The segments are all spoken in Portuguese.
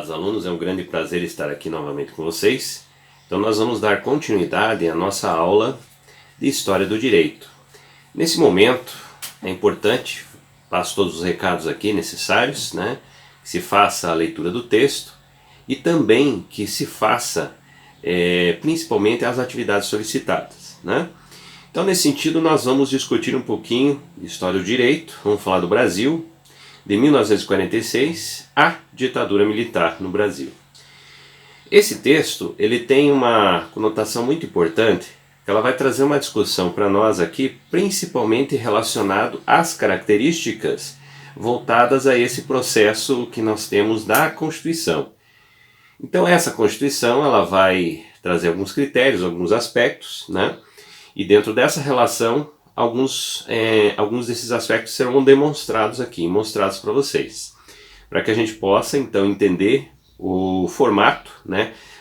Prezados alunos, é um grande prazer estar aqui novamente com vocês. Então nós vamos dar continuidade à nossa aula de História do Direito. Nesse momento é importante, passo todos os recados aqui necessários, que se faça a leitura do texto e também que se faça principalmente as atividades solicitadas. Então nesse sentido nós vamos discutir um pouquinho de História do Direito, vamos falar do Brasil, de 1946 à ditadura militar no Brasil. Esse texto ele tem uma conotação muito importante, que ela vai trazer uma discussão para nós aqui, principalmente relacionado às características voltadas a esse processo que nós temos da Constituição. Então essa Constituição ela vai trazer alguns critérios, alguns aspectos, e dentro dessa relação alguns desses aspectos serão demonstrados aqui, mostrados para vocês, para que a gente possa então entender o formato,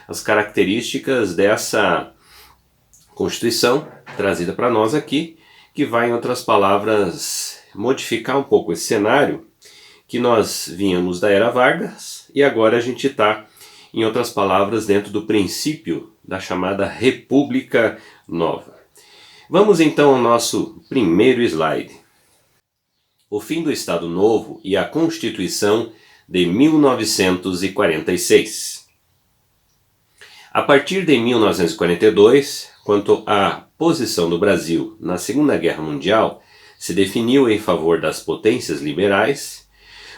as características dessa Constituição trazida para nós aqui, que vai, em outras palavras, modificar um pouco esse cenário que nós vínhamos da Era Vargas e agora a gente está, em outras palavras, dentro do princípio da chamada República Nova. Vamos então ao nosso primeiro slide. O fim do Estado Novo e a Constituição de 1946. A partir de 1942, quanto à posição do Brasil na Segunda Guerra Mundial, se definiu em favor das potências liberais,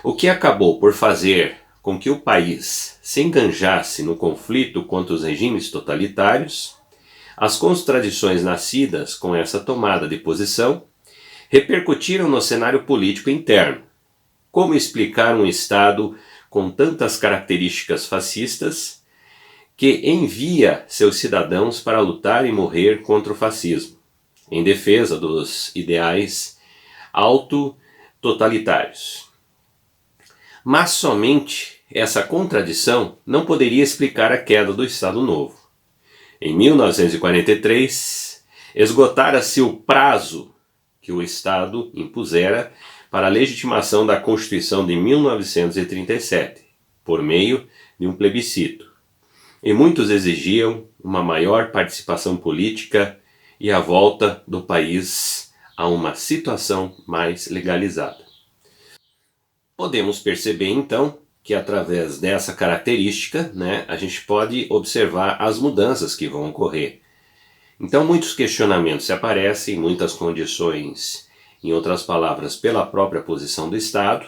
o que acabou por fazer com que o país se enganjasse no conflito contra os regimes totalitários. As contradições nascidas com essa tomada de posição repercutiram no cenário político interno. Como explicar um Estado com tantas características fascistas que envia seus cidadãos para lutar e morrer contra o fascismo, em defesa dos ideais autototalitários? Mas somente essa contradição não poderia explicar a queda do Estado Novo. Em 1943, esgotara-se o prazo que o Estado impusera para a legitimação da Constituição de 1937, por meio de um plebiscito. E muitos exigiam uma maior participação política e a volta do país a uma situação mais legalizada. Podemos perceber então que através dessa característica, a gente pode observar as mudanças que vão ocorrer. Então muitos questionamentos se aparecem, muitas condições, em outras palavras, pela própria posição do Estado,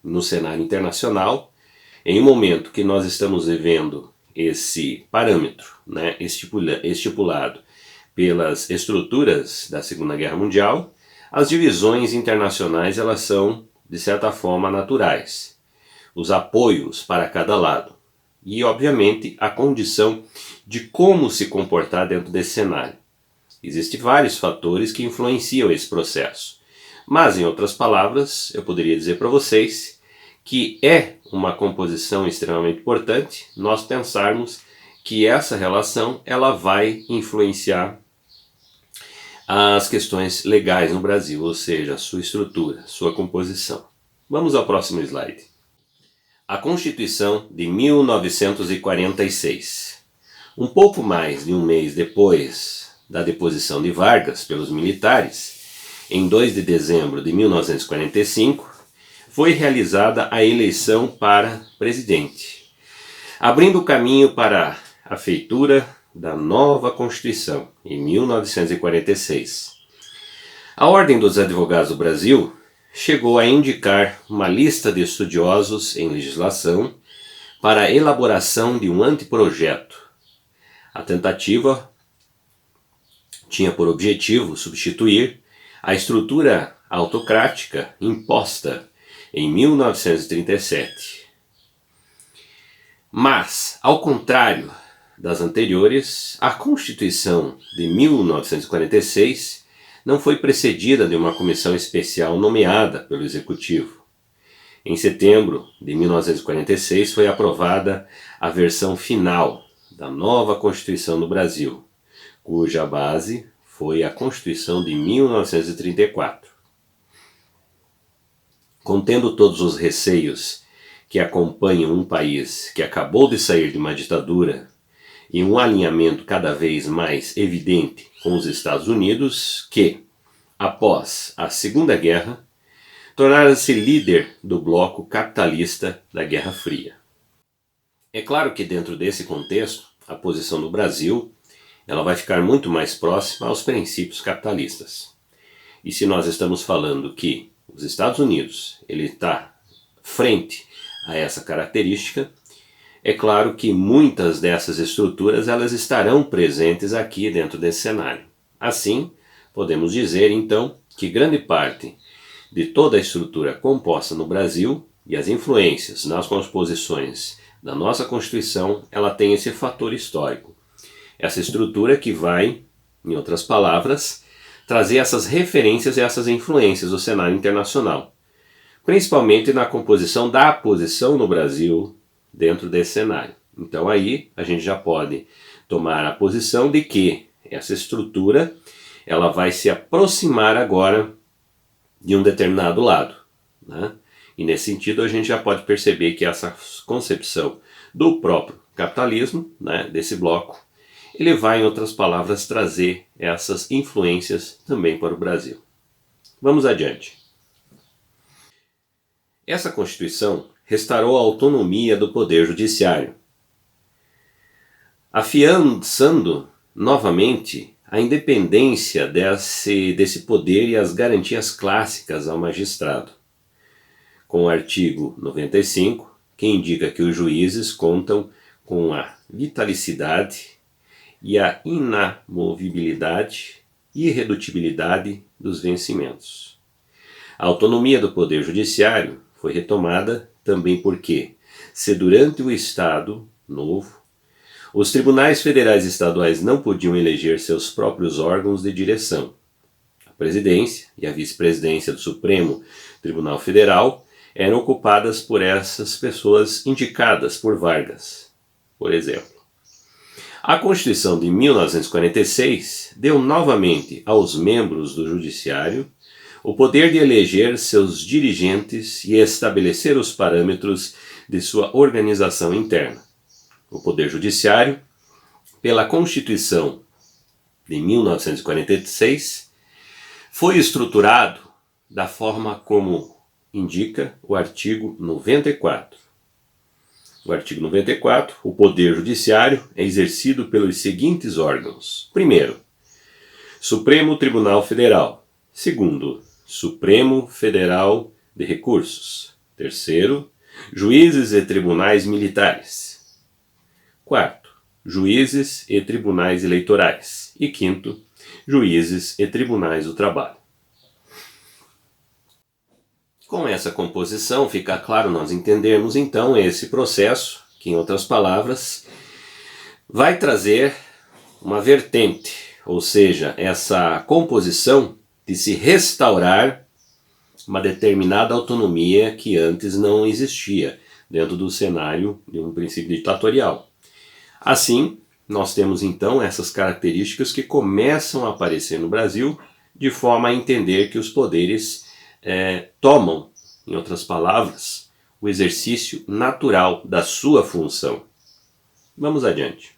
no cenário internacional, em um momento que nós estamos vivendo esse parâmetro, estipulado pelas estruturas da Segunda Guerra Mundial, as divisões internacionais elas são, de certa forma, naturais. Os apoios para cada lado e, obviamente, a condição de como se comportar dentro desse cenário. Existem vários fatores que influenciam esse processo, mas, em outras palavras, eu poderia dizer para vocês que é uma composição extremamente importante nós pensarmos que essa relação ela vai influenciar as questões legais no Brasil, ou seja, a sua estrutura, sua composição. Vamos ao próximo slide. A Constituição de 1946. Um pouco mais de um mês depois da deposição de Vargas pelos militares, em 2 de dezembro de 1945, foi realizada a eleição para presidente, abrindo o caminho para a feitura da nova Constituição, em 1946. A Ordem dos Advogados do Brasil chegou a indicar uma lista de estudiosos em legislação para a elaboração de um anteprojeto. A tentativa tinha por objetivo substituir a estrutura autocrática imposta em 1937. Mas, ao contrário das anteriores, a Constituição de 1946 não foi precedida de uma comissão especial nomeada pelo Executivo. Em setembro de 1946 foi aprovada a versão final da nova Constituição do Brasil, cuja base foi a Constituição de 1934. Contendo todos os receios que acompanham um país que acabou de sair de uma ditadura e um alinhamento cada vez mais evidente com os Estados Unidos, que, após a Segunda Guerra, tornaram-se líder do bloco capitalista da Guerra Fria. É claro que dentro desse contexto, a posição do Brasil ela vai ficar muito mais próxima aos princípios capitalistas. E se nós estamos falando que os Estados Unidos ele está frente a essa característica, é claro que muitas dessas estruturas elas estarão presentes aqui dentro desse cenário. Assim, podemos dizer então que grande parte de toda a estrutura composta no Brasil e as influências nas composições da nossa Constituição, ela tem esse fator histórico. Essa estrutura que vai, em outras palavras, trazer essas referências e essas influências do cenário internacional, principalmente na composição da posição no Brasil dentro desse cenário. Então aí a gente já pode tomar a posição de que essa estrutura ela vai se aproximar agora de um determinado lado, né? E nesse sentido a gente já pode perceber que essa concepção do próprio capitalismo, né, desse bloco, ele vai, em outras palavras, trazer essas influências também para o Brasil. Vamos adiante. Essa Constituição restaurou a autonomia do Poder Judiciário, afiançando novamente a independência desse poder e as garantias clássicas ao magistrado, com o artigo 95, que indica que os juízes contam com a vitalicidade e a inamovibilidade e irredutibilidade dos vencimentos. A autonomia do Poder Judiciário foi retomada também porque, se durante o Estado Novo, os tribunais federais e estaduais não podiam eleger seus próprios órgãos de direção, a presidência e a vice-presidência do Supremo Tribunal Federal eram ocupadas por essas pessoas indicadas por Vargas, por exemplo. A Constituição de 1946 deu novamente aos membros do Judiciário o poder de eleger seus dirigentes e estabelecer os parâmetros de sua organização interna. O Poder Judiciário, pela Constituição de 1946, foi estruturado da forma como indica o artigo 94. O artigo 94, o Poder Judiciário é exercido pelos seguintes órgãos. Primeiro, Supremo Tribunal Federal. Segundo, Supremo Federal de Recursos. Terceiro, juízes e tribunais militares. Quarto, juízes e tribunais eleitorais. E quinto, juízes e tribunais do trabalho. Com essa composição fica claro nós entendermos então esse processo, que em outras palavras vai trazer uma vertente, ou seja, essa composição de se restaurar uma determinada autonomia que antes não existia dentro do cenário de um princípio ditatorial. Assim, nós temos então essas características que começam a aparecer no Brasil de forma a entender que os poderes tomam, em outras palavras, o exercício natural da sua função. Vamos adiante.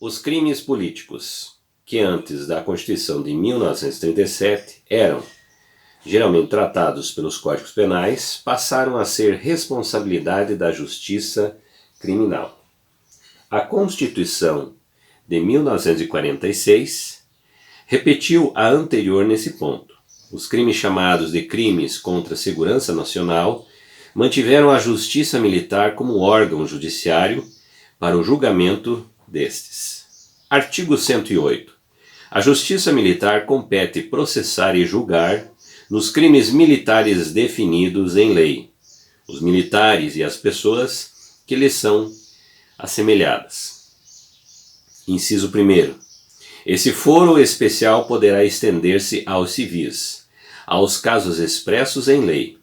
Os crimes políticos, que antes da Constituição de 1937 eram geralmente tratados pelos códigos penais, passaram a ser responsabilidade da justiça criminal. A Constituição de 1946 repetiu a anterior nesse ponto. Os crimes chamados de crimes contra a segurança nacional mantiveram a justiça militar como órgão judiciário para o julgamento destes. Artigo 108. A justiça militar compete processar e julgar nos crimes militares definidos em lei, os militares e as pessoas que lhes são assemelhadas. Inciso 1º. Esse foro especial poderá estender-se aos civis, aos casos expressos em lei,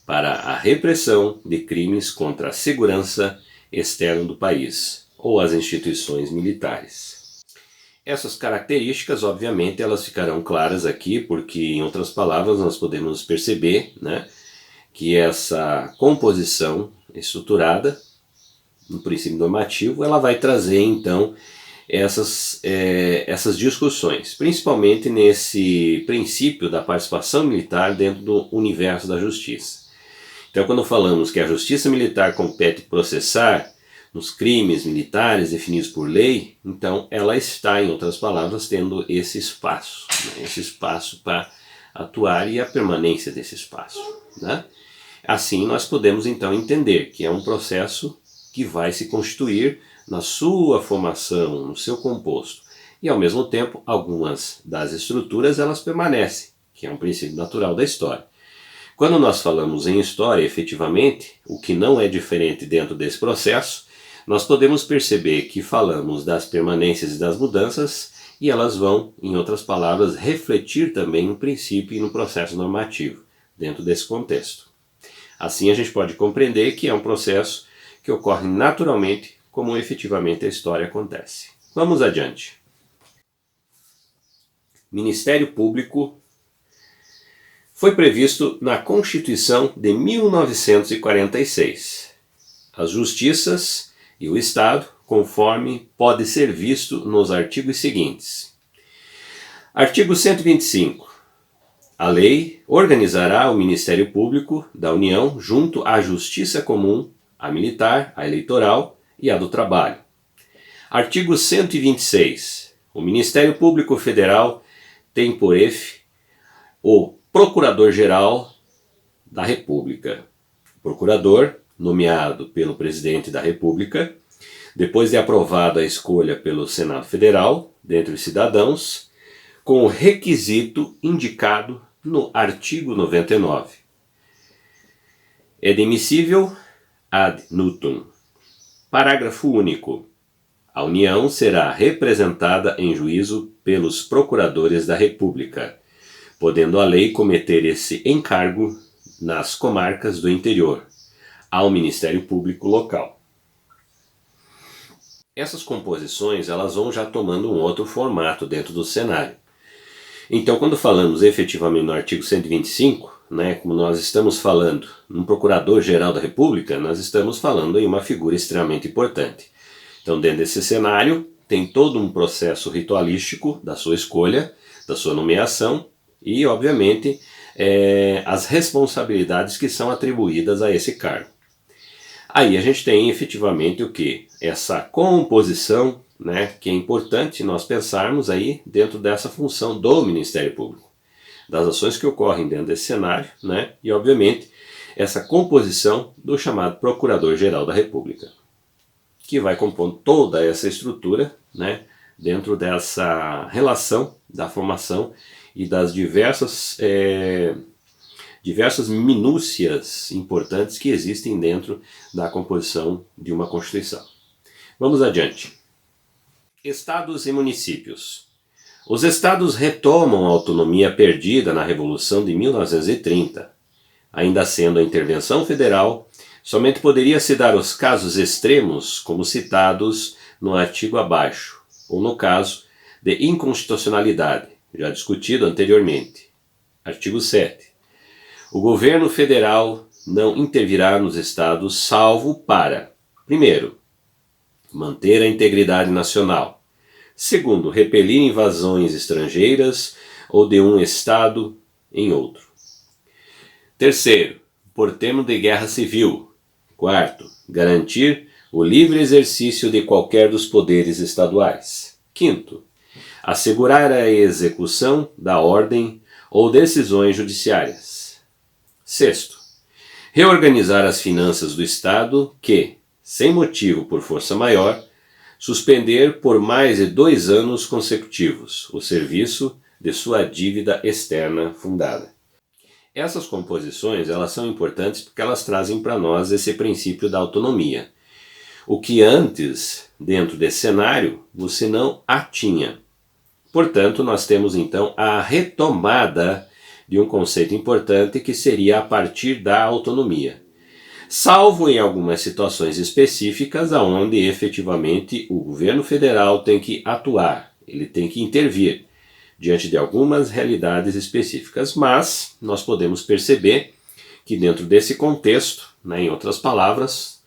para a repressão de crimes contra a segurança externa do país ou as instituições militares. Essas características, obviamente, elas ficarão claras aqui, porque, em outras palavras, nós podemos perceber, né, que essa composição estruturada, no princípio normativo, ela vai trazer então essas discussões, principalmente nesse princípio da participação militar dentro do universo da justiça. Então, quando falamos que a justiça militar compete processar nos crimes militares definidos por lei, então ela está, em outras palavras, tendo esse espaço, né? Esse espaço para atuar e a permanência desse espaço, né? Assim, nós podemos então entender que é um processo que vai se constituir na sua formação, no seu composto. E ao mesmo tempo, algumas das estruturas elas permanecem, que é um princípio natural da história. Quando nós falamos em história, efetivamente, o que não é diferente dentro desse processo, nós podemos perceber que falamos das permanências e das mudanças e elas vão, em outras palavras, refletir também no princípio e no processo normativo, dentro desse contexto. Assim a gente pode compreender que é um processo que ocorre naturalmente como efetivamente a história acontece. Vamos adiante. Ministério Público foi previsto na Constituição de 1946. As justiças e o Estado, conforme pode ser visto nos artigos seguintes. Artigo 125. A lei organizará o Ministério Público da União junto à Justiça Comum, a militar, a eleitoral e a do trabalho. Artigo 126. O Ministério Público Federal tem por efe o Procurador-Geral da República. O procurador, nomeado pelo Presidente da República, depois de aprovada a escolha pelo Senado Federal, dentre os cidadãos, com o requisito indicado no artigo 99. É demissível ad nutum. Parágrafo único. A União será representada em juízo pelos procuradores da República, podendo a lei cometer esse encargo nas comarcas do interior, ao Ministério Público local. Essas composições elas vão já tomando um outro formato dentro do cenário. Então, quando falamos efetivamente no artigo 125, como nós estamos falando num Procurador-Geral da República, nós estamos falando em uma figura extremamente importante. Então, dentro desse cenário, tem todo um processo ritualístico da sua escolha, da sua nomeação e, obviamente, as responsabilidades que são atribuídas a esse cargo. Aí a gente tem efetivamente o que? Essa composição, que é importante nós pensarmos aí dentro dessa função do Ministério Público, das ações que ocorrem dentro desse cenário, e obviamente essa composição do chamado Procurador-Geral da República, que vai compor toda essa estrutura, dentro dessa relação da formação e das diversas minúcias importantes que existem dentro da composição de uma Constituição. Vamos adiante. Estados e municípios. Os estados retomam a autonomia perdida na Revolução de 1930. Ainda sendo a intervenção federal, somente poderia se dar os casos extremos como citados no artigo abaixo, ou no caso de inconstitucionalidade, já discutido anteriormente. Artigo 7. O governo federal não intervirá nos estados salvo para, primeiro, manter a integridade nacional. Segundo, repelir invasões estrangeiras ou de um estado em outro. Terceiro, por termo de guerra civil. Quarto, garantir o livre exercício de qualquer dos poderes estaduais. Quinto, assegurar a execução da ordem ou decisões judiciárias. Sexto, reorganizar as finanças do Estado que, sem motivo por força maior, suspender por mais de 2 anos consecutivos o serviço de sua dívida externa fundada. Essas composições elas são importantes porque elas trazem para nós esse princípio da autonomia. O que antes, dentro desse cenário, você não a tinha. Portanto, nós temos então a retomada de um conceito importante que seria a partir da autonomia. Salvo em algumas situações específicas onde efetivamente o governo federal tem que atuar, ele tem que intervir diante de algumas realidades específicas, mas nós podemos perceber que dentro desse contexto, né, em outras palavras,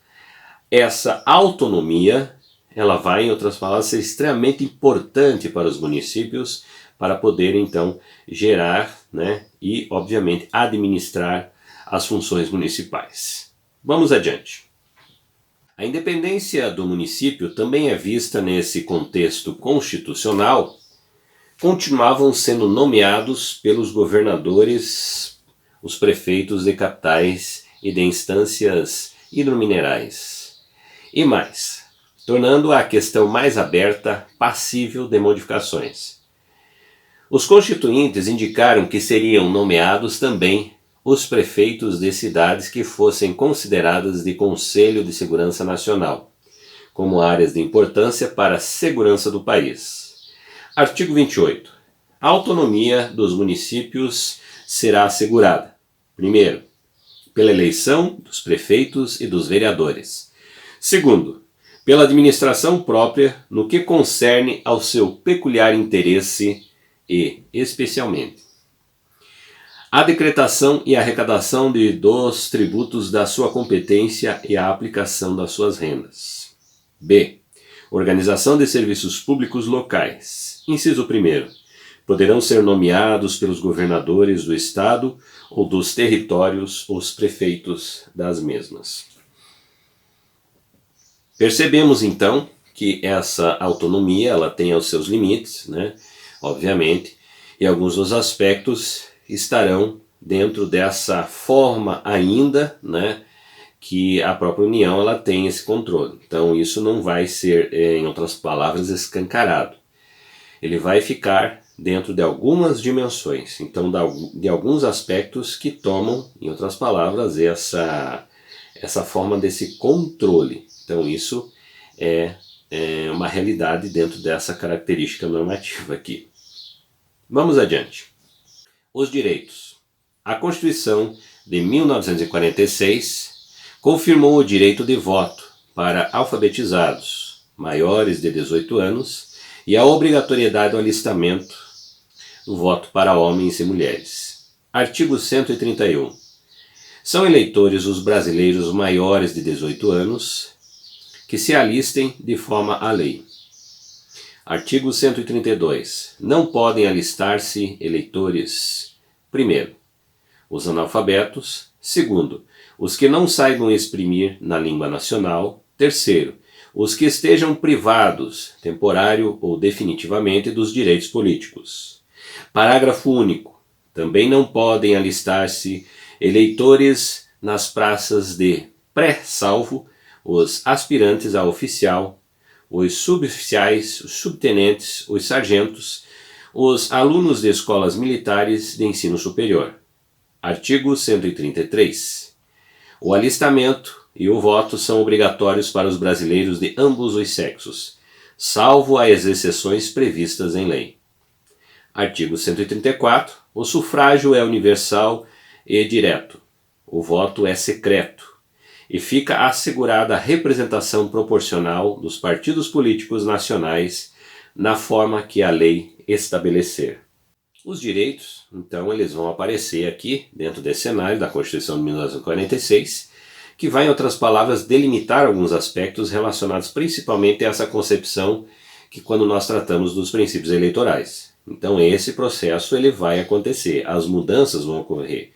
essa autonomia, ela vai, em outras palavras, ser extremamente importante para os municípios para poder, então, gerar, né, e, obviamente, administrar as funções municipais. Vamos adiante. A independência do município também é vista nesse contexto constitucional. Continuavam sendo nomeados pelos governadores, os prefeitos de capitais e de instâncias hidrominerais. E mais, tornando a questão mais aberta, passível de modificações. Os constituintes indicaram que seriam nomeados também os prefeitos de cidades que fossem consideradas de Conselho de Segurança Nacional, como áreas de importância para a segurança do país. Artigo 28. A autonomia dos municípios será assegurada, primeiro, pela eleição dos prefeitos e dos vereadores. Segundo, pela administração própria no que concerne ao seu peculiar interesse e, especialmente, a decretação e arrecadação dos tributos da sua competência e a aplicação das suas rendas. B. Organização de serviços públicos locais. Inciso 1. Poderão ser nomeados pelos governadores do Estado ou dos territórios os prefeitos das mesmas. Percebemos então que essa autonomia ela tem os seus limites, né? Obviamente, e alguns dos aspectos estarão dentro dessa forma ainda, né, que a própria União ela tem esse controle. Então isso não vai ser, em outras palavras, escancarado. Ele vai ficar dentro de algumas dimensões, então de alguns aspectos que tomam, em outras palavras, essa forma desse controle. Então isso é uma realidade dentro dessa característica normativa aqui. Vamos adiante. Os direitos. A Constituição de 1946 confirmou o direito de voto para alfabetizados maiores de 18 anos e a obrigatoriedade do alistamento do voto para homens e mulheres. Artigo 131. São eleitores os brasileiros maiores de 18 anos que se alistem de forma à lei. Artigo 132. Não podem alistar-se eleitores, primeiro, os analfabetos, segundo, os que não saibam exprimir na língua nacional, terceiro, os que estejam privados, temporário ou definitivamente, dos direitos políticos. Parágrafo único. Também não podem alistar-se eleitores nas praças de pré-salvo os aspirantes a oficial, os suboficiais, os subtenentes, os sargentos, os alunos de escolas militares de ensino superior. Artigo 133. O alistamento e o voto são obrigatórios para os brasileiros de ambos os sexos, salvo as exceções previstas em lei. Artigo 134. O sufrágio é universal e direto. O voto é secreto. E fica assegurada a representação proporcional dos partidos políticos nacionais na forma que a lei estabelecer. Os direitos, então, eles vão aparecer aqui dentro desse cenário da Constituição de 1946, que vai, em outras palavras, delimitar alguns aspectos relacionados principalmente a essa concepção que quando nós tratamos dos princípios eleitorais. Então esse processo ele vai acontecer, as mudanças vão ocorrer.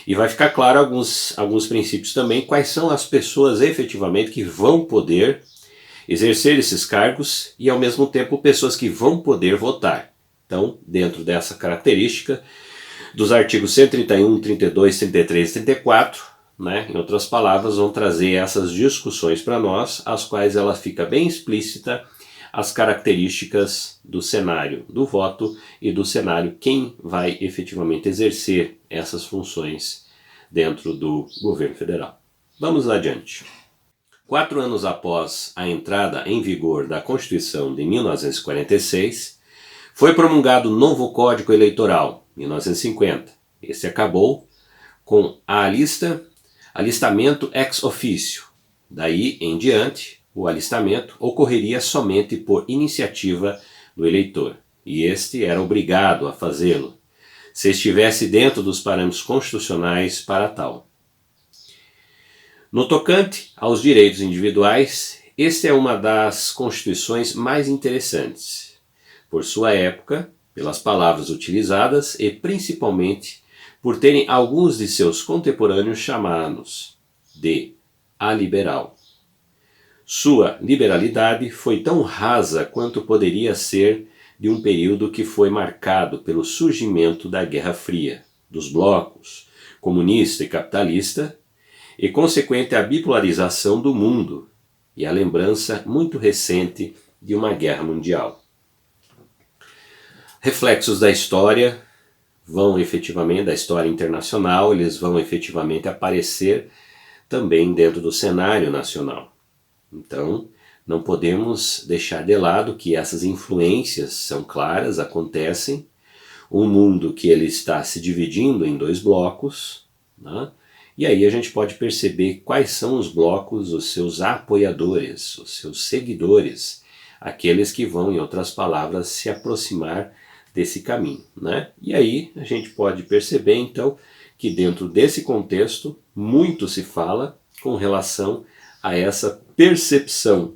E vai ficar claro alguns princípios também, quais são as pessoas efetivamente que vão poder exercer esses cargos e ao mesmo tempo pessoas que vão poder votar. Então, dentro dessa característica dos artigos 131, 32, 33 e 34, né, em outras palavras, vão trazer essas discussões para nós, as quais ela fica bem explícita as características do cenário do voto e do cenário quem vai efetivamente exercer essas funções dentro do governo federal. Vamos adiante. 4 anos após a entrada em vigor da Constituição de 1946, foi promulgado o novo Código Eleitoral, 1950. Esse acabou com alistamento ex officio. Daí em diante, o alistamento ocorreria somente por iniciativa do eleitor, e este era obrigado a fazê-lo, se estivesse dentro dos parâmetros constitucionais para tal. No tocante aos direitos individuais, esta é uma das constituições mais interessantes, por sua época, pelas palavras utilizadas e principalmente por terem alguns de seus contemporâneos chamados de aliberal. Sua liberalidade foi tão rasa quanto poderia ser de um período que foi marcado pelo surgimento da Guerra Fria, dos blocos comunista e capitalista, e consequente a bipolarização do mundo e a lembrança muito recente de uma guerra mundial. Reflexos da história vão efetivamente, da história internacional, eles vão efetivamente aparecer também dentro do cenário nacional. Então, não podemos deixar de lado que essas influências são claras, acontecem, um mundo que ele está se dividindo em dois blocos, né? E aí a gente pode perceber quais são os blocos, os seus apoiadores, os seus seguidores, aqueles que vão, em outras palavras, se aproximar desse caminho, né? E aí a gente pode perceber então que dentro desse contexto muito se fala com relação a essa percepção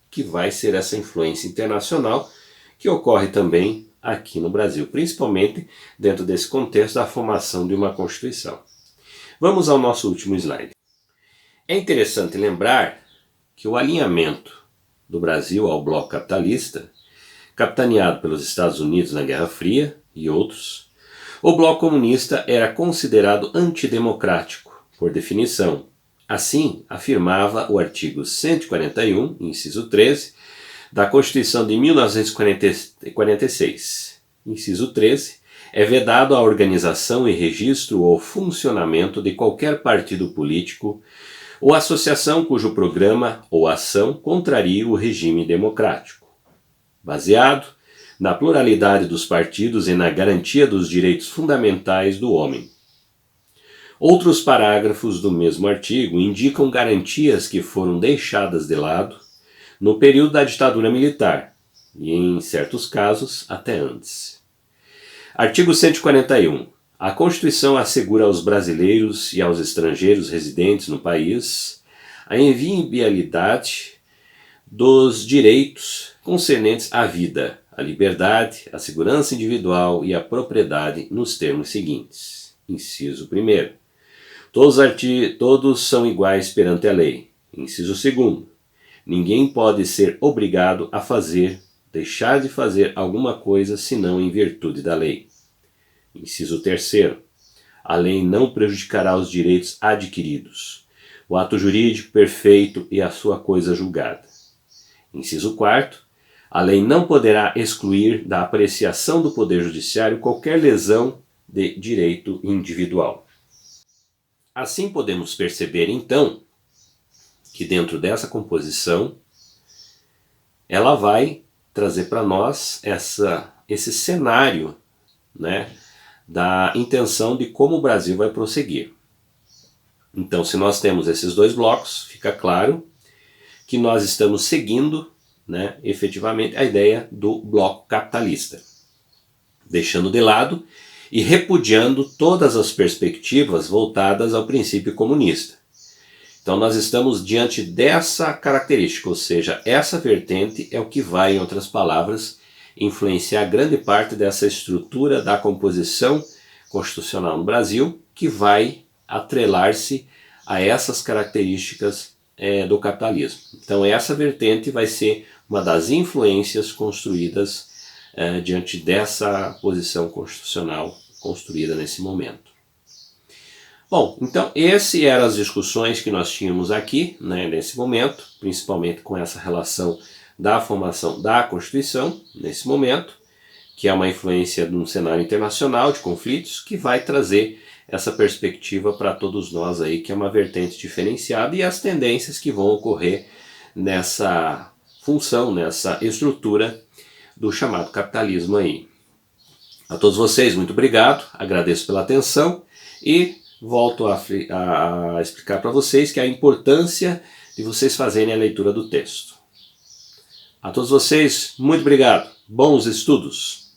que vai ser essa influência internacional que ocorre também aqui no Brasil, principalmente dentro desse contexto da formação de uma Constituição. Vamos ao nosso último slide. É interessante lembrar que o alinhamento do Brasil ao bloco capitalista, capitaneado pelos Estados Unidos na Guerra Fria e outros, o bloco comunista era considerado antidemocrático, por definição. Assim, afirmava o artigo 141, inciso 13, da Constituição de 1946. Inciso 13, é vedado a organização e registro ou funcionamento de qualquer partido político ou associação cujo programa ou ação contrarie o regime democrático. Baseado na pluralidade dos partidos e na garantia dos direitos fundamentais do homem. Outros parágrafos do mesmo artigo indicam garantias que foram deixadas de lado no período da ditadura militar e, em certos casos, até antes. Artigo 141. A Constituição assegura aos brasileiros e aos estrangeiros residentes no país a inviolabilidade dos direitos concernentes à vida, à liberdade, à segurança individual e à propriedade nos termos seguintes. Inciso 1. Todos são iguais perante a lei. Inciso 2. Ninguém pode ser obrigado a fazer, deixar de fazer alguma coisa senão em virtude da lei. Inciso 3. A lei não prejudicará os direitos adquiridos, o ato jurídico perfeito e a sua coisa julgada. Inciso 4. A lei não poderá excluir da apreciação do Poder Judiciário qualquer lesão de direito individual. Assim podemos perceber, então, que dentro dessa composição, ela vai trazer para nós esse cenário, né, da intenção de como o Brasil vai prosseguir. Então, se nós temos esses dois blocos, fica claro que nós estamos seguindo, né, efetivamente a ideia do bloco capitalista, deixando de lado e repudiando todas as perspectivas voltadas ao princípio comunista. Então nós estamos diante dessa característica, ou seja, essa vertente é o que vai, em outras palavras, influenciar grande parte dessa estrutura da composição constitucional no Brasil, que vai atrelar-se a essas características do capitalismo. Então essa vertente vai ser uma das influências construídas diante dessa posição constitucional construída nesse momento. Bom, então essas eram as discussões que nós tínhamos aqui, né, nesse momento, principalmente com essa relação da formação da Constituição, nesse momento, que é uma influência de um cenário internacional de conflitos, que vai trazer essa perspectiva para todos nós aí, que é uma vertente diferenciada, e as tendências que vão ocorrer nessa função, nessa estrutura do chamado capitalismo aí. A todos vocês, muito obrigado, agradeço pela atenção e volto a explicar para vocês que a importância de vocês fazerem a leitura do texto. A todos vocês, muito obrigado, bons estudos!